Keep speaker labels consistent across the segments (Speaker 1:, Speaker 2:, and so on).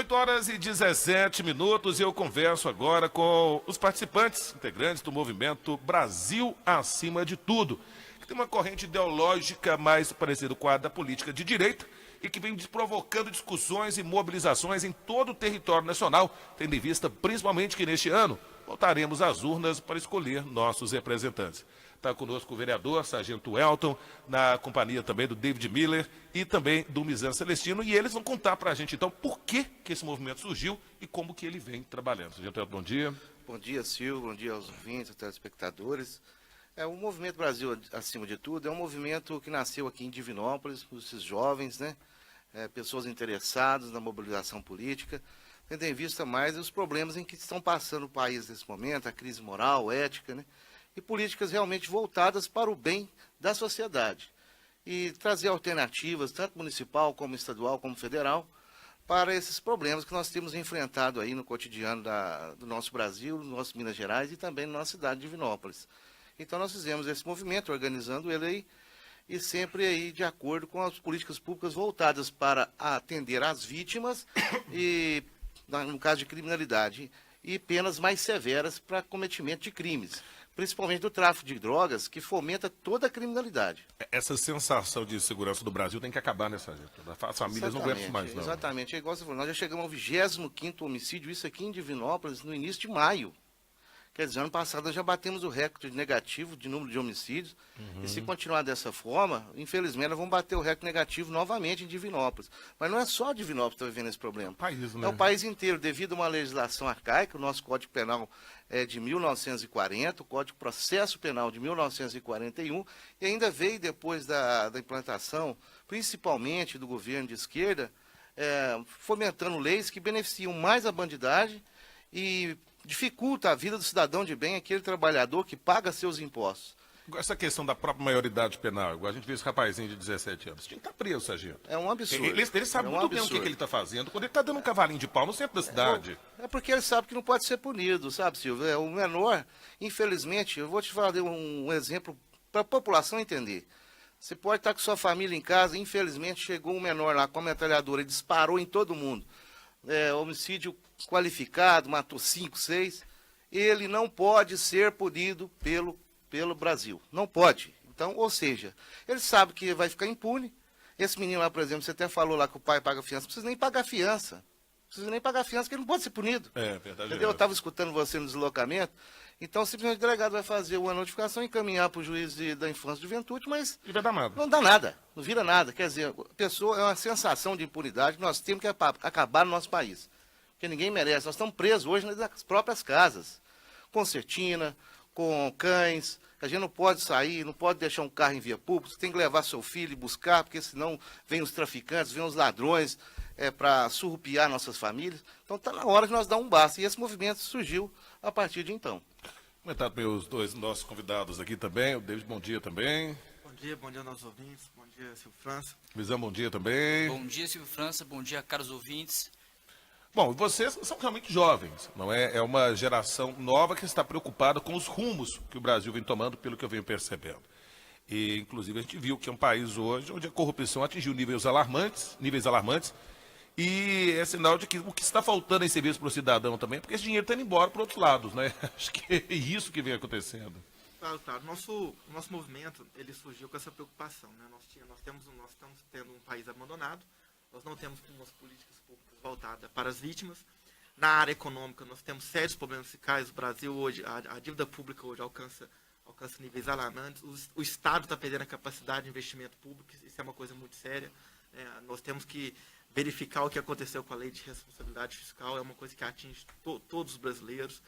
Speaker 1: 8h17 e eu converso agora com os participantes, integrantes do movimento Brasil Acima de Tudo, que tem uma corrente ideológica mais parecida com a da política de direita e que vem provocando discussões e mobilizações em todo o território nacional, tendo em vista principalmente que neste ano voltaremos às urnas para escolher nossos representantes. Está conosco o vereador Sargento Elton, na companhia também do David Miller e também do Mizan Celestino, e eles vão contar para a gente, então, por que esse movimento surgiu e como que ele vem trabalhando. Sargento Elton, bom dia.
Speaker 2: Bom dia, Silvio, bom dia aos ouvintes, aos telespectadores. O Movimento Brasil Acima de Tudo é um movimento que nasceu aqui em Divinópolis, esses jovens, né? Pessoas interessadas na mobilização política, tendo em vista mais os problemas em que estão passando o país nesse momento, a crise moral, ética, né? E políticas realmente voltadas para o bem da sociedade. E trazer alternativas, tanto municipal, como estadual, como federal, para esses problemas que nós temos enfrentado aí no cotidiano do nosso Brasil, do nosso Minas Gerais e também na nossa cidade de Divinópolis. Então nós fizemos esse movimento, organizando ele aí, e sempre aí de acordo com as políticas públicas voltadas para atender as vítimas, e no caso de criminalidade, e penas mais severas para cometimento de crimes, principalmente do tráfico de drogas, que fomenta toda a criminalidade.
Speaker 1: Essa sensação de segurança do Brasil tem que acabar nessa gente. As famílias não aguentam mais, não.
Speaker 2: Exatamente, é igual você falou, nós já chegamos ao 25º homicídio, isso aqui em Divinópolis, no início de maio. Quer dizer, ano passado nós já batemos o recorde negativo de número de homicídios, e se continuar dessa forma, infelizmente nós vamos bater o recorde negativo novamente em Divinópolis. Mas não é só Divinópolis que está vivendo esse problema.
Speaker 1: País, né?
Speaker 2: É o país inteiro, devido a uma legislação arcaica. O nosso Código Penal é de 1940, o Código de Processo Penal de 1941, e ainda veio depois da implantação, principalmente do governo de esquerda, fomentando leis que beneficiam mais a bandidagem e dificulta a vida do cidadão de bem, aquele trabalhador que paga seus impostos.
Speaker 1: Essa questão da própria maioridade penal, igual a gente vê esse rapazinho de 17 anos, tinha que estar preso, sargento.
Speaker 2: É um absurdo.
Speaker 1: Ele sabe muito bem o que ele está fazendo, quando ele está dando um cavalinho de pau no centro da cidade.
Speaker 2: É porque ele sabe que não pode ser punido, sabe, Silvio? O menor, infelizmente, eu vou te falar um exemplo para a população entender. Você pode estar com sua família em casa, infelizmente chegou um menor lá com a metralhadora e disparou em todo mundo. Homicídio qualificado, matou 5, 6, ele não pode ser punido pelo Brasil. Não pode. Então, ou seja, ele sabe que vai ficar impune. Esse menino lá, por exemplo, você até falou lá que o pai paga fiança, não precisa nem pagar fiança. Não precisa nem pagar fiança, porque ele não pode ser punido.
Speaker 1: É verdade.
Speaker 2: Entendeu? Eu estava escutando você no deslocamento. Então, simplesmente o delegado vai fazer uma notificação, encaminhar para o juiz da infância e juventude, mas
Speaker 1: Não vai dar nada.
Speaker 2: não dá nada, não vira nada. Quer dizer, a pessoa é uma sensação de impunidade que nós temos que acabar no nosso país. Porque ninguém merece. Nós estamos presos hoje nas próprias casas, com certina, com cães. A gente não pode sair, não pode deixar um carro em via pública, você tem que levar seu filho e buscar, porque senão vem os traficantes, vem os ladrões para surrupiar nossas famílias. Então está na hora de nós dar um basta. E esse movimento surgiu a partir de então.
Speaker 1: Comentado pelos dois nossos convidados aqui também, o David, bom dia também.
Speaker 3: Bom dia aos nossos ouvintes, bom dia, Silvio França.
Speaker 1: Mizan, bom dia também.
Speaker 4: Bom dia, Silvio França, bom dia, caros ouvintes.
Speaker 1: Bom, vocês são realmente jovens, não é? É uma geração nova que está preocupada com os rumos que o Brasil vem tomando, pelo que eu venho percebendo. E, inclusive, a gente viu que é um país hoje onde a corrupção atingiu níveis alarmantes, e é sinal de que o que está faltando em serviço para o cidadão também, porque esse dinheiro está indo embora para outros lados, né? Acho que é isso que vem acontecendo.
Speaker 3: Claro. O nosso movimento, ele surgiu com essa preocupação, né? Nós estamos tendo um país abandonado, nós não temos umas políticas públicas voltadas para as vítimas. Na área econômica, nós temos sérios problemas fiscais. O Brasil hoje, a dívida pública hoje alcança níveis alarmantes. O Estado está perdendo a capacidade de investimento público, isso é uma coisa muito séria. Nós temos que verificar o que aconteceu com a lei de responsabilidade fiscal, é uma coisa que atinge todos os brasileiros.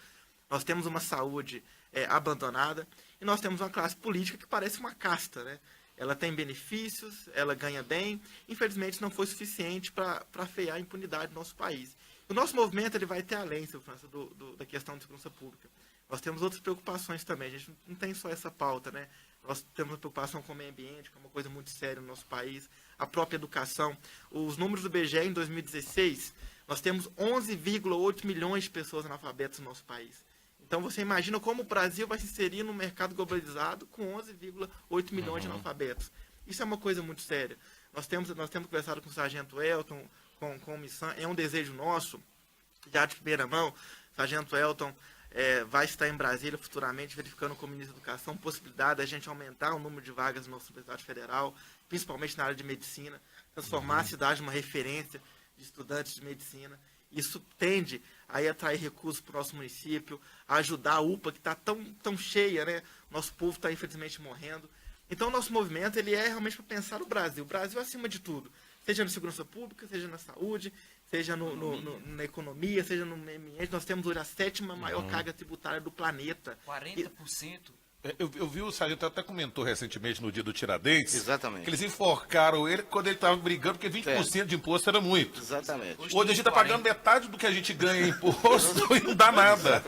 Speaker 3: Nós temos uma saúde abandonada e nós temos uma classe política que parece uma casta, né? Ela tem benefícios, ela ganha bem. Infelizmente, isso não foi suficiente para frear a impunidade do nosso país. O nosso movimento ele vai ter além, Silvio França, da questão de segurança pública. Nós temos outras preocupações também. A gente não tem só essa pauta, né? Nós temos uma preocupação com o meio ambiente, que é uma coisa muito séria no nosso país. A própria educação. Os números do IBGE em 2016, nós temos 11,8 milhões de pessoas analfabetas no nosso país. Então, você imagina como o Brasil vai se inserir no mercado globalizado com 11,8 milhões de analfabetos. Isso é uma coisa muito séria. Nós temos conversado com o Sargento Elton, com missão, é um desejo nosso, já de primeira mão. Sargento Elton vai estar em Brasília futuramente, verificando com o ministro da Educação a possibilidade da gente aumentar o número de vagas na Universidade Federal, principalmente na área de medicina, transformar a cidade numa referência de estudantes de medicina. Isso tende a atrair recursos para o nosso município, a ajudar a UPA, que está tão cheia, né? Nosso povo está, infelizmente, morrendo. Então, o nosso movimento ele é realmente para pensar o Brasil acima de tudo, seja na segurança pública, seja na saúde, seja na economia, seja no meio ambiente. Nós temos hoje a 7ª maior carga tributária do planeta.
Speaker 4: 40%.
Speaker 1: Eu vi o sargento até comentou recentemente no dia do Tiradentes.
Speaker 2: Exatamente.
Speaker 1: Que eles enforcaram ele quando ele estava brigando, porque 20% de imposto era muito.
Speaker 2: Exatamente.
Speaker 1: Hoje a gente está pagando metade do que a gente ganha em imposto e não dá nada.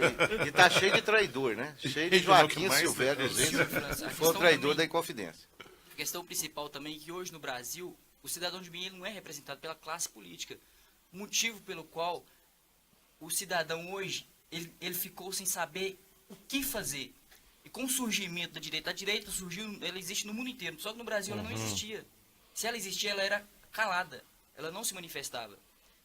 Speaker 2: E tá cheio de traidor, né? Cheio de Joaquim Silvério, gente. Foi o traidor da Inconfidência.
Speaker 4: A questão principal também é que hoje no Brasil, o cidadão de bem ele não é representado pela classe política. Motivo pelo qual o cidadão hoje, ele ficou sem saber o que fazer. E com o surgimento da direita, a direita surgiu, ela existe no mundo inteiro, só que no Brasil ela não existia. Se ela existia, ela era calada, ela não se manifestava.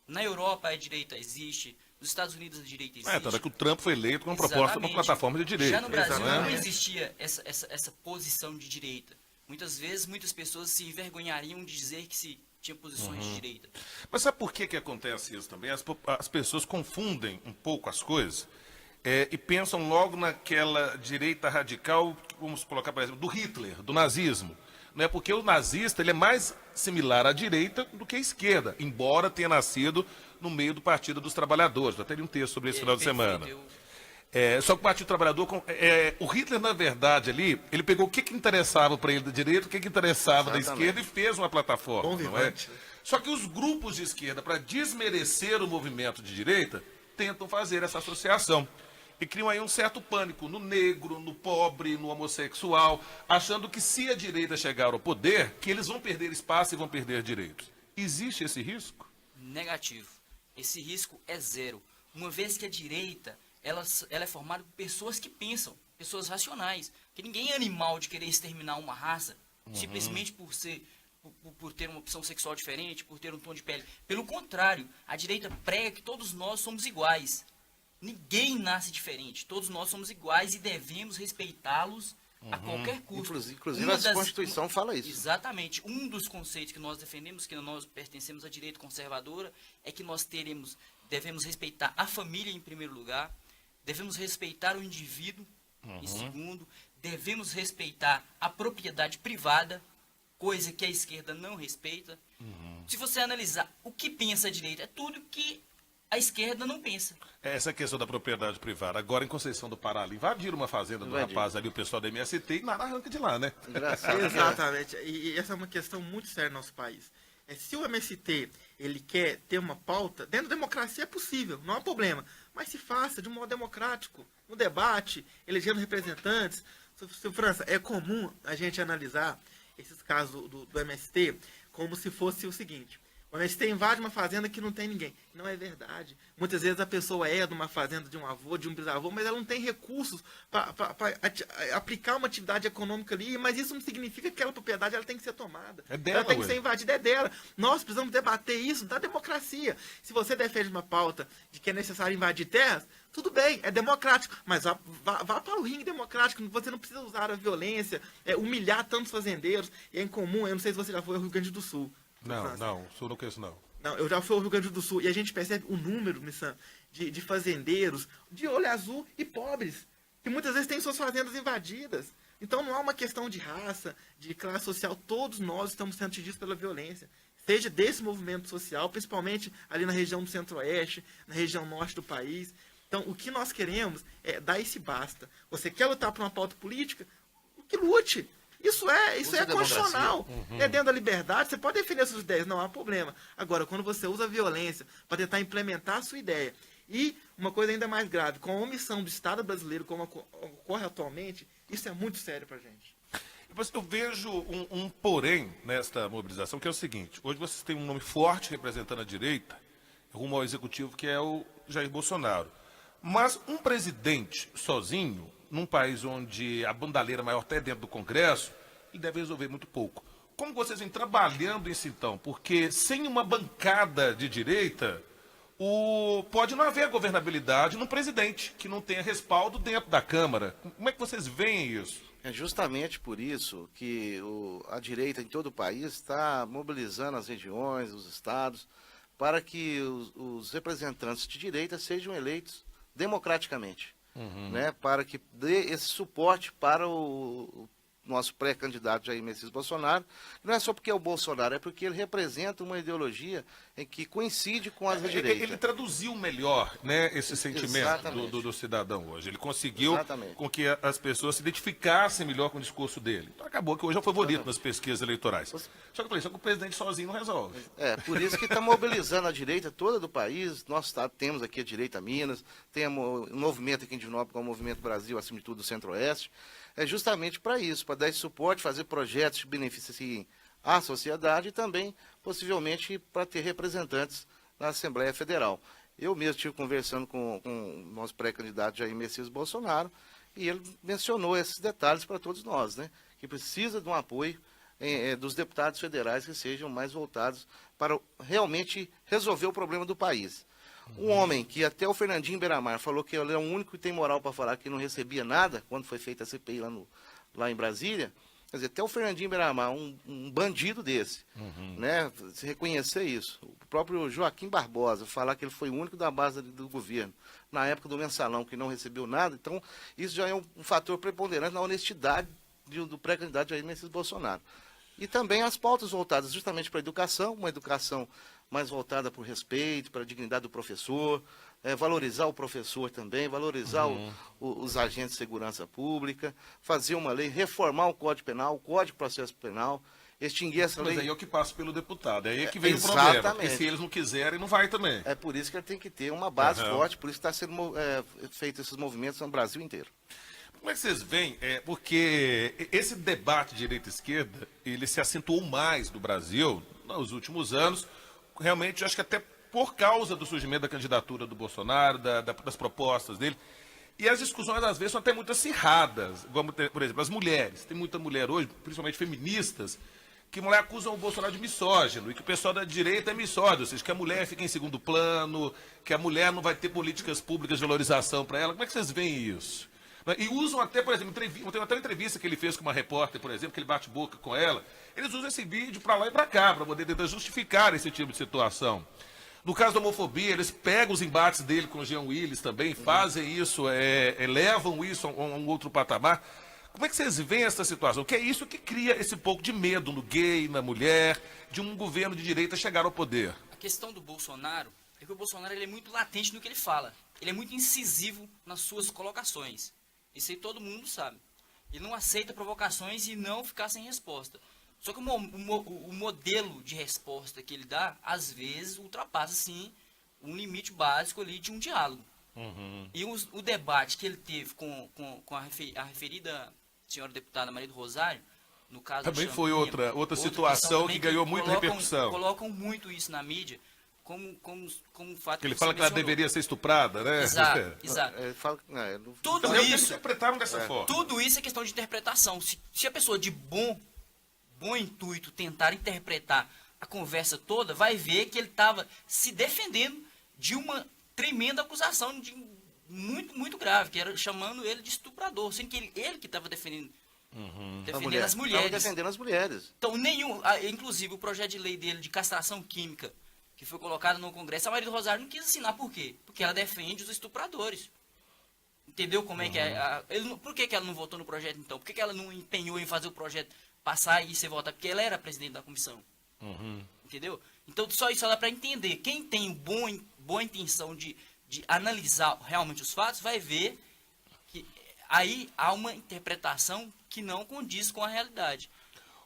Speaker 4: Na Europa a direita existe, nos Estados Unidos a direita existe.
Speaker 1: Tanto é que o Trump foi eleito com uma proposta, uma plataforma de direita.
Speaker 4: Já no Brasil não existia essa posição de direita. Muitas vezes, muitas pessoas se envergonhariam de dizer que se tinha posições de direita.
Speaker 1: Mas sabe por que acontece isso também? As pessoas confundem um pouco as coisas e pensam logo naquela direita radical, vamos colocar, por exemplo, do Hitler, do nazismo. Não é porque o nazista ele é mais similar à direita do que à esquerda, embora tenha nascido no meio do Partido dos Trabalhadores. Eu até li um texto sobre esse final de semana. Só que o Partido Trabalhador, o Hitler, na verdade, ali, ele pegou o que interessava para ele da direita, o que interessava da esquerda e fez uma plataforma. Não é? Só que os grupos de esquerda, para desmerecer o movimento de direita, tentam fazer essa associação. E criam aí um certo pânico no negro, no pobre, no homossexual, achando que se a direita chegar ao poder, que eles vão perder espaço e vão perder direitos. Existe esse risco?
Speaker 4: Negativo. Esse risco é zero. Uma vez que a direita ela é formada por pessoas que pensam, pessoas racionais. Que ninguém é animal de querer exterminar uma raça, simplesmente por ter uma opção sexual diferente, por ter um tom de pele. Pelo contrário, a direita prega que todos nós somos iguais. Ninguém nasce diferente. Todos nós somos iguais e devemos respeitá-los a qualquer custo.
Speaker 2: Inclusive a Constituição fala isso.
Speaker 4: Exatamente. Um dos conceitos que nós defendemos, que nós pertencemos à direita conservadora, é que nós devemos respeitar a família em primeiro lugar, devemos respeitar o indivíduo em segundo, devemos respeitar a propriedade privada, coisa que a esquerda não respeita. Se você analisar o que pensa a direita, é tudo que a esquerda não pensa.
Speaker 1: Essa questão da propriedade privada. Agora, em Conceição do Pará, ali, invadiram uma fazenda do rapaz ali, o pessoal da MST, e nada arranca de lá, né?
Speaker 2: Engraçado.
Speaker 3: Exatamente. E essa é uma questão muito séria no nosso país. Se o MST ele quer ter uma pauta, dentro da democracia é possível, não há problema. Mas se faça de um modo democrático, no debate, elegendo representantes. Seu França, é comum a gente analisar esses casos do MST como se fosse o seguinte: o MST invade uma fazenda que não tem ninguém. Não é verdade. Muitas vezes a pessoa é de uma fazenda de um avô, de um bisavô, mas ela não tem recursos para aplicar uma atividade econômica ali, mas isso não significa que aquela propriedade ela tem que ser tomada.
Speaker 1: É dela,
Speaker 3: ela tem que ser invadida, é dela. Nós precisamos debater isso da democracia. Se você defende uma pauta de que é necessário invadir terras, tudo bem, é democrático, mas vá para o ringue democrático. Você não precisa usar a violência, humilhar tantos fazendeiros. E é incomum, eu não sei se você já foi ao Rio Grande do Sul.
Speaker 1: Não, Sul não conheço, não.
Speaker 3: Não, eu já fui ao Rio Grande do Sul e a gente percebe o número, Nissan, de fazendeiros de olho azul e pobres, que muitas vezes têm suas fazendas invadidas. Então não há uma questão de raça, de classe social, todos nós estamos sendo atingidos pela violência. Seja desse movimento social, principalmente ali na região do Centro-Oeste, na região norte do país. Então o que nós queremos é dar esse basta. Você quer lutar por uma pauta política? Que lute! Isso é constitucional. É dentro da liberdade, você pode defender suas ideias, não há problema. Agora, quando você usa a violência para tentar implementar a sua ideia, e uma coisa ainda mais grave, com a omissão do Estado brasileiro, como ocorre atualmente, isso é muito sério para a gente.
Speaker 1: Eu vejo um porém nesta mobilização, que é o seguinte: hoje vocês têm um nome forte representando a direita, rumo ao executivo, que é o Jair Bolsonaro. Mas um presidente sozinho, num país onde a bandalheira maior está dentro do Congresso, ele deve resolver muito pouco. como vocês vêm trabalhando isso então? Porque sem uma bancada de direita, pode não haver governabilidade no presidente, que não tenha respaldo dentro da Câmara. Como é que vocês veem isso?
Speaker 2: É justamente por isso que a direita em todo o país está mobilizando as regiões, os estados, para que os representantes de direita sejam eleitos democraticamente, né? Para que dê esse suporte para o nosso pré-candidato Jair Messias Bolsonaro. Não é só porque é o Bolsonaro, é porque ele representa uma ideologia em que coincide com as da direita.
Speaker 1: Ele traduziu melhor, né, esse sentimento do cidadão hoje. Ele conseguiu com que as pessoas se identificassem melhor com o discurso dele. Então, acabou que hoje é o favorito nas pesquisas eleitorais. Só que eu falei, só que o presidente sozinho não resolve.
Speaker 2: Por isso que está mobilizando a direita toda do país. Nosso estado temos aqui a direita Minas, temos um movimento aqui em Divinópolis, que é o Movimento Brasil, acima de tudo, do Centro-Oeste. É justamente para isso, para dar esse suporte, fazer projetos que beneficiem a sociedade e também, possivelmente, para ter representantes na Assembleia Federal. Eu mesmo estive conversando com o nosso pré-candidato Jair Messias Bolsonaro e ele mencionou esses detalhes para todos nós, né? Que precisa de um apoio dos deputados federais que sejam mais voltados para realmente resolver o problema do país. Um homem que até o Fernandinho Beiramar falou que ele é o único que tem moral para falar que não recebia nada quando foi feita a CPI lá em Brasília. Quer dizer, até o Fernandinho Beiramar, um bandido desse, né? Se reconhecer isso. O próprio Joaquim Barbosa falar que ele foi o único da base do governo na época do mensalão que não recebeu nada. Então, isso já é um fator preponderante na honestidade do pré-candidato Jair Messias Bolsonaro. E também as pautas voltadas justamente para a educação, uma educação mais voltada para o respeito, para a dignidade do professor, valorizar o professor também, valorizar os agentes de segurança pública, fazer uma lei, reformar o Código Penal, o Código de Processo Penal, extinguir essa lei.
Speaker 1: Mas aí é o que passa pelo deputado, é aí que vem o problema, porque se eles não quiserem, não vai também.
Speaker 2: É por isso que ele tem que ter uma base forte, por isso que está sendo feito esses movimentos no Brasil inteiro.
Speaker 1: Como é que vocês veem? Porque esse debate direita-esquerda, ele se acentuou mais no Brasil nos últimos anos, realmente, acho que até por causa do surgimento da candidatura do Bolsonaro, das propostas dele. E as discussões, às vezes, são até muito acirradas. Como, por exemplo, as mulheres. Tem muita mulher hoje, principalmente feministas, que mulher acusam o Bolsonaro de misógino, e que o pessoal da direita é misógino, ou seja, que a mulher fica em segundo plano, que a mulher não vai ter políticas públicas de valorização para ela. Como é que vocês veem isso? E usam até, por exemplo, tem até uma entrevista que ele fez com uma repórter, por exemplo, que ele bate boca com ela. Eles usam esse vídeo para lá e para cá, para poder tentar justificar esse tipo de situação. No caso da homofobia, eles pegam os embates dele com o Jean Willis também, fazem isso, levam isso a um outro patamar. Como é que vocês veem essa situação? Que é isso que cria esse pouco de medo no gay, na mulher, de um governo de direita chegar ao poder?
Speaker 4: A questão do Bolsonaro é que o Bolsonaro ele é muito latente no que ele fala. Ele é muito incisivo nas suas colocações. Isso aí todo mundo sabe. Ele não aceita provocações e não ficar sem resposta. Só que o modelo de resposta que ele dá, às vezes, ultrapassa, sim, um limite básico ali de um diálogo. E o debate que ele teve com a referida senhora deputada Maria do Rosário, no caso...
Speaker 1: Também foi outra situação que ganhou muita repercussão.
Speaker 4: Colocam muito isso na mídia, como fato
Speaker 1: que ele fala que ela deveria ser estuprada, né?
Speaker 4: Exato.
Speaker 1: Tudo isso, eles interpretaram dessa forma.
Speaker 4: Tudo isso é questão de interpretação. Se a pessoa de bom intuito tentar interpretar a conversa toda, vai ver que ele estava se defendendo de uma tremenda acusação muito grave, que era chamando ele de estuprador, sendo que ele que estava defendendo as mulheres.
Speaker 2: Estava defendendo as mulheres.
Speaker 4: Então, inclusive o projeto de lei dele de castração química, que foi colocado no Congresso, a Maria do Rosário não quis assinar. Por quê? Porque ela defende os estupradores. Entendeu como é que é? Por que ela não votou no projeto, então? Por que ela não empenhou em fazer o projeto passar e ser votado? Porque ela era presidente da comissão. Entendeu? Então, só isso dá para entender. Quem tem boa intenção de analisar realmente os fatos, vai ver que aí há uma interpretação que não condiz com a realidade.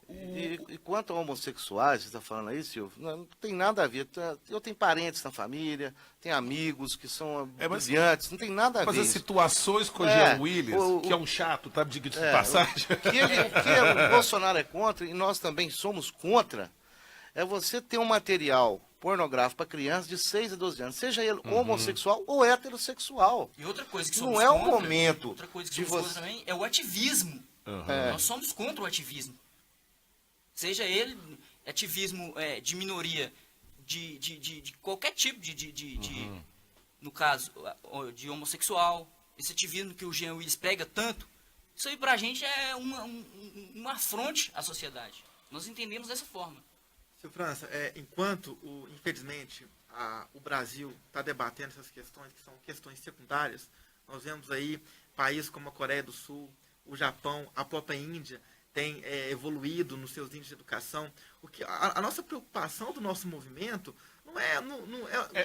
Speaker 2: E quanto a homossexuais, você está falando aí, Silvio, não tem nada a ver. Eu tenho parentes na família, tenho amigos que são brilhantes, não tem nada a ver.
Speaker 1: Mas as situações com o Jean Willis, que é um chato, tá? De passagem.
Speaker 2: Que o Bolsonaro é contra, e nós também somos contra, é você ter um material pornográfico para crianças de 6 a 12 anos, seja ele homossexual ou heterossexual.
Speaker 4: E outra coisa que
Speaker 2: somos contra, não é o momento.
Speaker 4: Outra coisa que somos contra também é o ativismo. Nós somos contra o ativismo. Seja ele ativismo de minoria, de qualquer tipo no caso, de homossexual, esse ativismo que o Jean Willis prega tanto, isso aí pra gente é um afronte à sociedade. Nós entendemos dessa forma.
Speaker 3: Seu França, enquanto, infelizmente, o Brasil está debatendo essas questões, que são questões secundárias, nós vemos aí países como a Coreia do Sul, o Japão, a própria Índia, tem evoluído nos seus índices de educação. A nossa preocupação do nosso movimento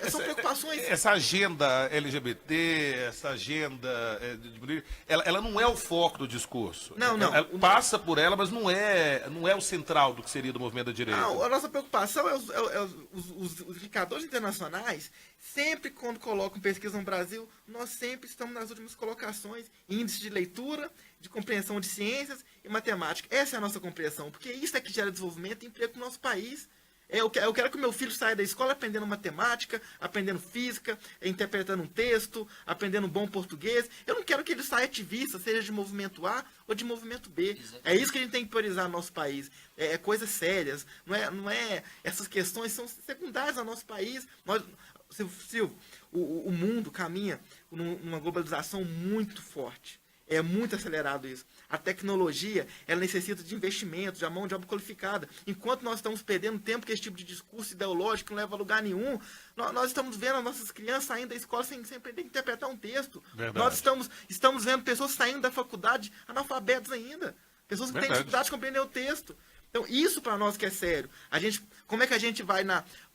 Speaker 3: são preocupações...
Speaker 1: Essa agenda LGBT, essa agenda... ela não é o foco do discurso.
Speaker 3: Não.
Speaker 1: Ela passa por ela, mas não é o central do que seria do movimento da direita.
Speaker 3: Não, a nossa preocupação é os indicadores internacionais. Sempre quando colocam pesquisa no Brasil, nós sempre estamos nas últimas colocações. Índice de leitura, de compreensão de ciências e matemática. Essa é a nossa compreensão, porque isso é que gera desenvolvimento e emprego para o nosso país. Eu quero que o meu filho saia da escola aprendendo matemática, aprendendo física, interpretando um texto, aprendendo bom português. Eu não quero que ele saia ativista, seja de movimento A ou de movimento B.
Speaker 4: Exatamente.
Speaker 3: É isso que a gente tem que priorizar no nosso país. Coisas sérias. Não é essas questões são secundárias no nosso país. Silvio, o mundo caminha numa globalização muito forte. É muito acelerado isso. A tecnologia, ela necessita de investimento, de mão de obra qualificada. Enquanto nós estamos perdendo tempo com esse tipo de discurso ideológico que não leva a lugar nenhum, nós estamos vendo as nossas crianças saindo da escola sem aprender a interpretar um texto.
Speaker 1: Verdade.
Speaker 3: Nós estamos vendo pessoas saindo da faculdade analfabetas ainda. Pessoas que têm dificuldade de compreender o texto. Então, isso para nós que é sério. Como é que a gente vai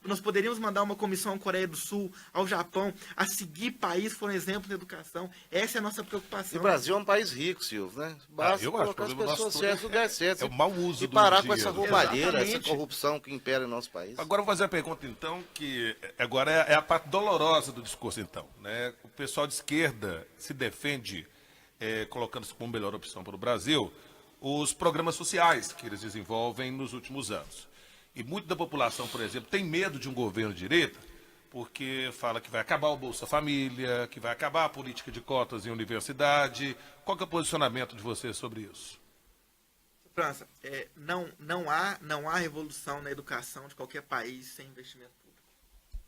Speaker 3: Nós poderíamos mandar uma comissão à Coreia do Sul, ao Japão, a seguir países que foram exemplo de educação. Essa é a nossa preocupação.
Speaker 2: E o Brasil é um país rico, Silvio, né? Basta
Speaker 1: eu acho
Speaker 2: colocar as
Speaker 1: que o nosso
Speaker 2: pessoas certas no lugar certo.
Speaker 1: é o mau uso
Speaker 2: e
Speaker 1: do
Speaker 2: parar
Speaker 1: dia,
Speaker 2: com essa
Speaker 1: né?
Speaker 2: roubalheira, essa
Speaker 3: Exatamente.
Speaker 2: corrupção que impera no nosso país.
Speaker 1: Agora eu vou fazer a pergunta, então, que agora é a parte dolorosa do discurso, então. Né? O pessoal de esquerda se defende, colocando-se como melhor opção para o Brasil, os programas sociais que eles desenvolvem nos últimos anos. E muito da população, por exemplo, tem medo de um governo de direita, porque fala que vai acabar o Bolsa Família, que vai acabar a política de cotas em universidade. Qual que é o posicionamento de vocês sobre isso?
Speaker 3: França, não há revolução na educação de qualquer país sem investimento público.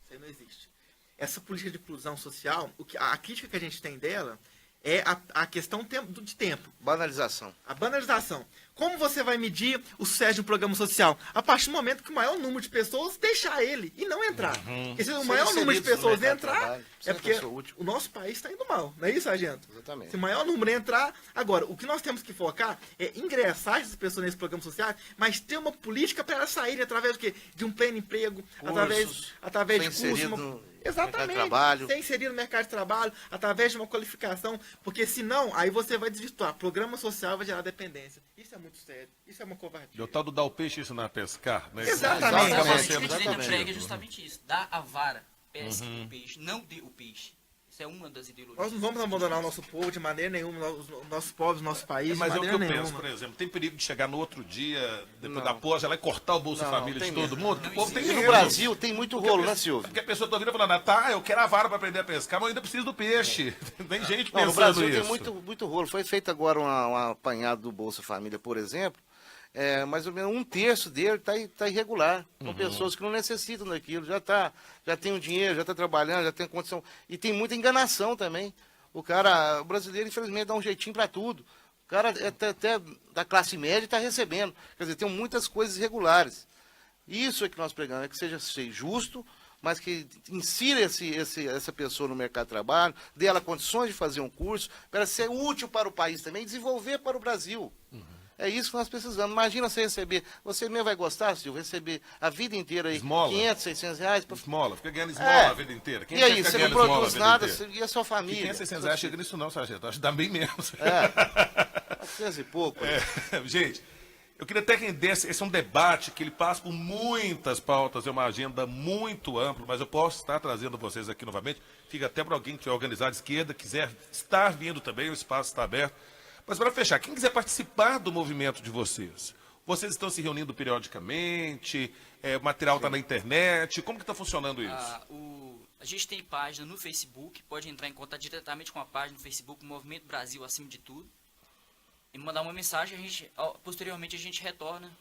Speaker 3: Isso aí não existe. Essa política de inclusão social, a crítica que a gente tem dela é a questão de tempo.
Speaker 2: Banalização.
Speaker 3: A banalização. Como você vai medir o sucesso de um programa social? A partir do momento que o maior número de pessoas deixar ele e não entrar. Porque se o maior número de pessoas entrar, é porque o nosso país está indo mal. Não é isso, sargento?
Speaker 2: Exatamente.
Speaker 3: Se o maior número entrar... Agora, o que nós temos que focar é ingressar essas pessoas nesse programa social, mas ter uma política para elas saírem através do quê? De um pleno emprego, através de cursos... Exatamente.
Speaker 2: Mercado de trabalho.
Speaker 3: Ser inserido no mercado de trabalho, através de uma qualificação, porque senão, aí você vai desvirtuar. Programa social vai gerar dependência. Isso é muito sério. Isso é uma covardia.
Speaker 1: E o tal do dar o peixe ensinar a pescar, né?
Speaker 3: Exatamente.
Speaker 1: Isso acaba
Speaker 4: A
Speaker 1: sendo
Speaker 4: direita
Speaker 1: discutido,
Speaker 4: prega
Speaker 1: né?
Speaker 4: justamente isso. Dá a vara, pesca o peixe, não dê o peixe. Isso é uma das ideologias.
Speaker 3: Nós não vamos abandonar o nosso povo de maneira nenhuma, os nossos povos, nosso país,
Speaker 1: Mas
Speaker 3: de
Speaker 1: é o que
Speaker 3: maneira
Speaker 1: eu penso,
Speaker 3: nenhuma.
Speaker 1: por exemplo, tem perigo de chegar no outro dia, depois
Speaker 2: Não.
Speaker 1: da pós, ela cortar o Bolsa
Speaker 2: Não,
Speaker 1: Família de
Speaker 2: tem
Speaker 1: todo
Speaker 2: medo.
Speaker 1: mundo? Porque o povo tem
Speaker 2: E no
Speaker 1: medo.
Speaker 2: Brasil tem muito rolo, né, Silvio?
Speaker 1: Porque a pessoa está vindo falando, eu quero a vara para aprender a pescar, mas eu ainda preciso do peixe. Tem gente
Speaker 2: Não,
Speaker 1: pensando
Speaker 2: no Brasil
Speaker 1: isso.
Speaker 2: tem muito rolo. Foi feito agora um apanhado do Bolsa Família, por exemplo. Mais ou menos 1/3 dele está irregular. São pessoas que não necessitam daquilo. Já tem o dinheiro, já está trabalhando, já tem condição. E tem muita enganação também. O brasileiro, infelizmente, dá um jeitinho para tudo. O cara até da classe média está recebendo. Quer dizer, tem muitas coisas irregulares. Isso é que nós pregamos, é que seja justo, mas que insira essa pessoa no mercado de trabalho, dê ela condições de fazer um curso, para ser útil para o país também, e desenvolver para o Brasil. É isso que nós precisamos. Imagina você receber, você mesmo vai gostar, Silvio, receber a vida inteira aí,
Speaker 1: Esmola.
Speaker 2: 500, 600 reais.
Speaker 1: Esmola, fica ganhando esmola a vida inteira. Quem
Speaker 2: E
Speaker 1: quer
Speaker 2: aí,
Speaker 1: ficar
Speaker 2: você não
Speaker 1: ganhando esmola a
Speaker 2: produz
Speaker 1: vida
Speaker 2: nada,
Speaker 1: inteira?
Speaker 2: e a sua
Speaker 1: Que
Speaker 2: família?
Speaker 1: 500, 600 reais chega nisso não, sargento. Acho que dá bem menos.
Speaker 2: 400 e pouco. né?
Speaker 1: Gente, eu queria até que esse é um debate que ele passa por muitas pautas, é uma agenda muito ampla, mas eu posso estar trazendo vocês aqui novamente. Fica até para alguém que é organizado de esquerda, quiser estar vindo também, o espaço está aberto. Mas para fechar, quem quiser participar do movimento de vocês estão se reunindo periodicamente, o material está na internet, como que está funcionando isso?
Speaker 4: A gente tem página no Facebook, pode entrar em contato diretamente com a página no Facebook, Movimento Brasil Acima de Tudo, e mandar uma mensagem, posteriormente a gente retorna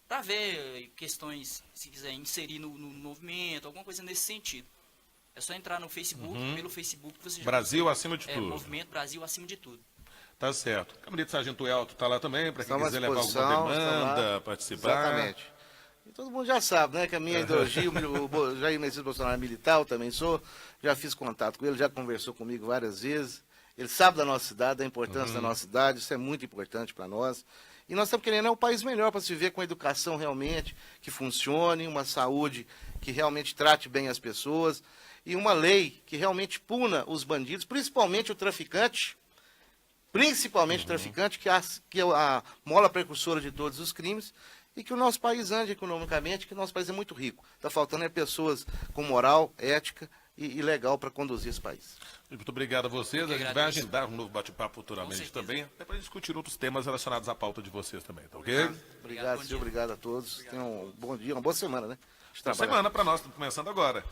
Speaker 4: para ver questões, se quiser inserir no movimento, alguma coisa nesse sentido. É só entrar no Facebook, pelo Facebook você já
Speaker 1: Brasil acima de tudo.
Speaker 4: Movimento Brasil acima de tudo.
Speaker 1: Tá certo. O Camarada Sargento Elton está lá também, para quem
Speaker 2: Estamos à
Speaker 1: quiser levar alguma
Speaker 2: disposição,
Speaker 1: demanda, participar.
Speaker 2: Exatamente. E todo mundo já sabe, né, que a minha ideologia, o Jair Messias Bolsonaro é militar, eu também sou, já fiz contato com ele, já conversou comigo várias vezes. Ele sabe da nossa cidade, da importância da nossa cidade, isso é muito importante para nós. E nós estamos querendo um país melhor para se viver com educação realmente, que funcione, uma saúde que realmente trate bem as pessoas e uma lei que realmente puna os bandidos, principalmente o traficante, que é a mola precursora de todos os crimes, e que o nosso país ande economicamente, que o nosso país é muito rico. Está faltando pessoas com moral, ética e legal para conduzir esse país.
Speaker 1: Muito obrigado a vocês. A gente vai agendar um novo bate-papo futuramente também, até para discutir outros temas relacionados à pauta de vocês também, tá ok?
Speaker 2: Obrigado, Silvio, obrigado a todos. Tenham um bom dia, uma boa semana, né?
Speaker 1: Boa semana para nós, estamos começando agora.